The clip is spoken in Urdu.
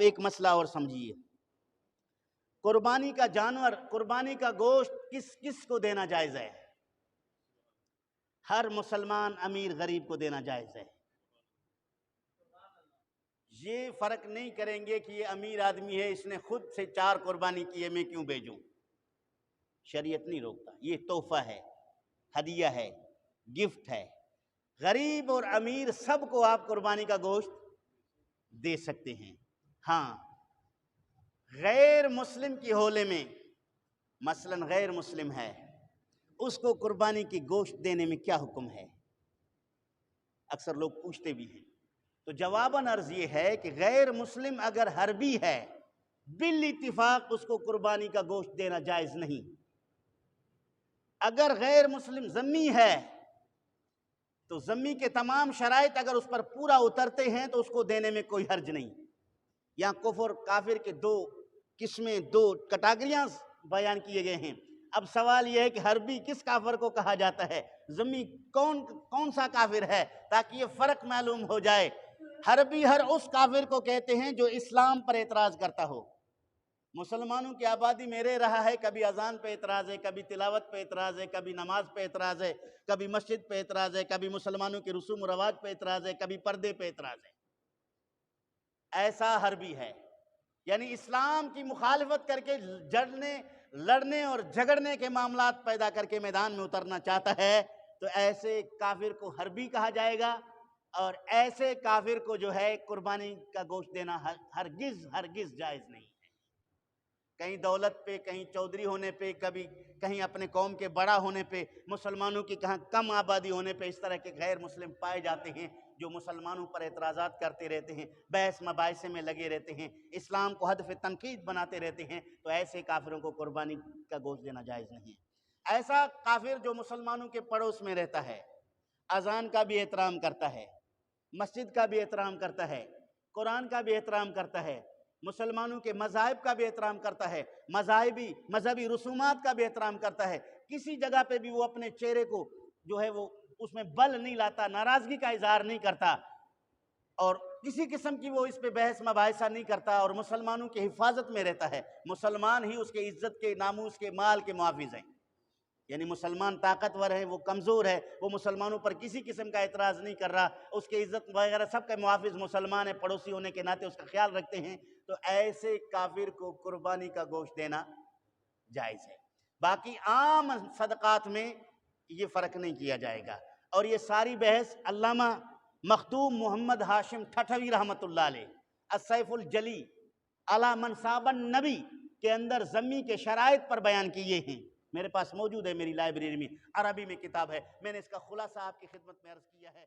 اب ایک مسئلہ اور سمجھیے، قربانی کا جانور، قربانی کا گوشت کس کس کو دینا جائز ہے؟ ہر مسلمان امیر غریب کو دینا جائز ہے۔ یہ فرق نہیں کریں گے کہ یہ امیر آدمی ہے، اس نے خود سے 4 قربانی کی ہے، میں کیوں بھیجوں؟ شریعت نہیں روکتا، یہ تحفہ ہے، ہدیہ ہے، گفٹ ہے۔ غریب اور امیر سب کو آپ قربانی کا گوشت دے سکتے ہیں۔ ہاں، غیر مسلم کی حوالے میں، مثلا غیر مسلم ہے، اس کو قربانی کی گوشت دینے میں کیا حکم ہے؟ اکثر لوگ پوچھتے بھی ہیں، تو جواباً عرض یہ ہے کہ غیر مسلم اگر حربی ہے، بالاتفاق اس کو قربانی کا گوشت دینا جائز نہیں۔ اگر غیر مسلم ذمی ہے تو ذمی کے تمام شرائط اگر اس پر پورا اترتے ہیں تو اس کو دینے میں کوئی حرج نہیں۔ یہاں کفر کافر کے 2 قسمیں، 2 کیٹیگریاں بیان کیے گئے ہیں۔ اب سوال یہ ہے کہ حربی کس کافر کو کہا جاتا ہے، ذمی کون سا کافر ہے، تاکہ یہ فرق معلوم ہو جائے۔ حربی ہر اس کافر کو کہتے ہیں جو اسلام پر اعتراض کرتا ہو۔ مسلمانوں کی آبادی میں رہ رہا ہے، کبھی اذان پہ اعتراض ہے، کبھی تلاوت پہ اعتراض ہے، کبھی نماز پہ اعتراض ہے، کبھی مسجد پہ اعتراض ہے، کبھی مسلمانوں کے رسوم و رواج پہ اعتراض ہے، کبھی پردے پہ اعتراض ہے۔ ایسا حربی ہے، یعنی اسلام کی مخالفت کر کے لڑنے اور جھگڑنے کے معاملات پیدا کر کے میدان میں اترنا چاہتا ہے، تو ایسے کافر کو حربی کہا جائے گا، اور ایسے کافر کو جو ہے قربانی کا گوشت دینا ہرگز جائز نہیں ہے۔ کہیں دولت پہ، کہیں چودھری ہونے پہ، کہیں اپنے قوم کے بڑا ہونے پہ، مسلمانوں کی کہاں کم آبادی ہونے پہ اس طرح کے غیر مسلم پائے جاتے ہیں جو مسلمانوں پر اعتراضات کرتے رہتے ہیں، بحث مباحثے میں لگے رہتے ہیں، اسلام کو ہدف تنقید بناتے رہتے ہیں، تو ایسے کافروں کو قربانی کا گوشت دینا جائز نہیں ہے۔ ایسا کافر جو مسلمانوں کے پڑوس میں رہتا ہے، اذان کا بھی احترام کرتا ہے، مسجد کا بھی احترام کرتا ہے، قرآن کا بھی احترام کرتا ہے، مسلمانوں کے مذاہب کا بھی احترام کرتا ہے، مذہبی رسومات کا بھی احترام کرتا ہے، کسی جگہ پہ بھی وہ اپنے چہرے کو جو ہے وہ اس میں بل نہیں لاتا، ناراضگی کا اظہار نہیں کرتا، اور کسی قسم کی وہ اس پہ بحث مباحثہ نہیں کرتا، اور مسلمانوں کی حفاظت میں رہتا ہے، مسلمان ہی اس کے عزت کے، ناموس کے، مال کے محافظ ہیں۔ یعنی مسلمان طاقتور ہے، وہ کمزور ہے، وہ مسلمانوں پر کسی قسم کا اعتراض نہیں کر رہا، اس کے عزت وغیرہ سب کا محافظ مسلمان ہے، پڑوسی ہونے کے ناطے اس کا خیال رکھتے ہیں، تو ایسے کافر کو قربانی کا گوشت دینا جائز ہے۔ باقی عام صدقات میں یہ فرق نہیں کیا جائے گا۔ اور یہ ساری بحث علامہ مخدوم محمد ہاشم ٹھٹھوی رحمۃ اللہ علیہ السیف الجلی علی منصاب النبی کے اندر ذمی کے شرائط پر بیان کیے ہیں، میرے پاس موجود ہے، میری لائبریری میں عربی میں کتاب ہے، میں نے اس کا خلاصہ آپ کی خدمت میں عرض کیا ہے۔